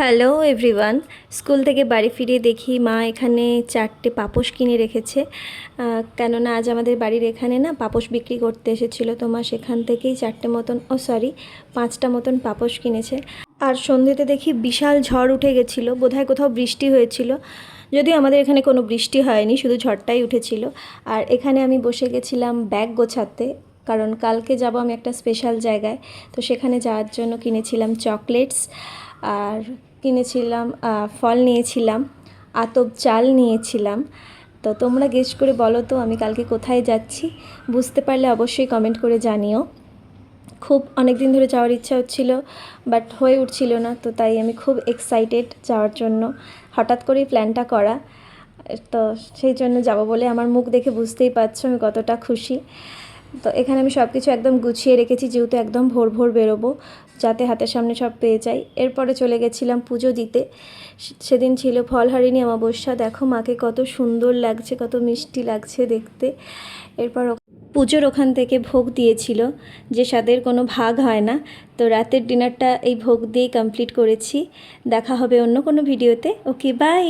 Hello everyone. School থেকে বাড়ি ফিরে দেখি মা এখানে 4টে পাপোশ কিনে রেখেছে। কেননা আজ আমাদের বাড়ির এখানে না পাপোশ বিক্রি করতে এসেছিলো, তো মা সেখান থেকেই 5টা মতন পাপোশ কিনেছে। আর সন্ধ্যেতে দেখি বিশাল ঝড় উঠে গেছিলো, বোধহয় কোথাও বৃষ্টি হয়েছিল। যদিও আমাদের এখানে কোনো বৃষ্টি হয়নি, শুধু ঝড়টাই উঠেছিল। আর এখানে আমি বসে গেছিলাম ব্যাগ গোছাতে, কারণ কালকে যাব আমি একটা স্পেশাল জায়গায়। তো সেখানে যাওয়ার জন্য কিনেছিলাম চকলেটস, আর কিনেছিলাম ফল নিয়েছিলাম, আতপ চাল নিয়েছিলাম। তো তোমরা গেস করে বলো তো আমি কালকে কোথায় যাচ্ছি? বুঝতে পারলে অবশ্যই কমেন্ট করে জানিও। খুব অনেক দিন ধরে যাওয়ার ইচ্ছা হচ্ছিল, বাট হয়ে উঠছিল না, তো তাই আমি খুব এক্সাইটেড যাওয়ার জন্য। হঠাৎ করেই প্ল্যানটা করা, তো সেই জন্য যাব বলে আমার মুখ দেখে বুঝতেই পারছো আমি কতটা খুশি। তো এখানে আমি সব কিছু একদম গুছিয়ে রেখেছি, যেহেতু একদম ভোর ভোর বেরোবো, যাতে হাতের সামনে সব পেয়ে যাই। এরপরে চলে গেছিলাম পুজো দিতে। সেদিন ছিল ফলহারিণী অমাবস্যা। দেখো মাকে কত সুন্দর লাগছে, কত মিষ্টি লাগছে দেখতে। এরপর পুজোর ওখান থেকে ভোগ দিয়েছিল, যে স্বাদের কোনো ভাগ হয় না। তো রাতের ডিনারটা এই ভোগ দিয়েই কমপ্লিট করেছি। দেখা হবে অন্য কোনো ভিডিওতে। ওকে, বাই।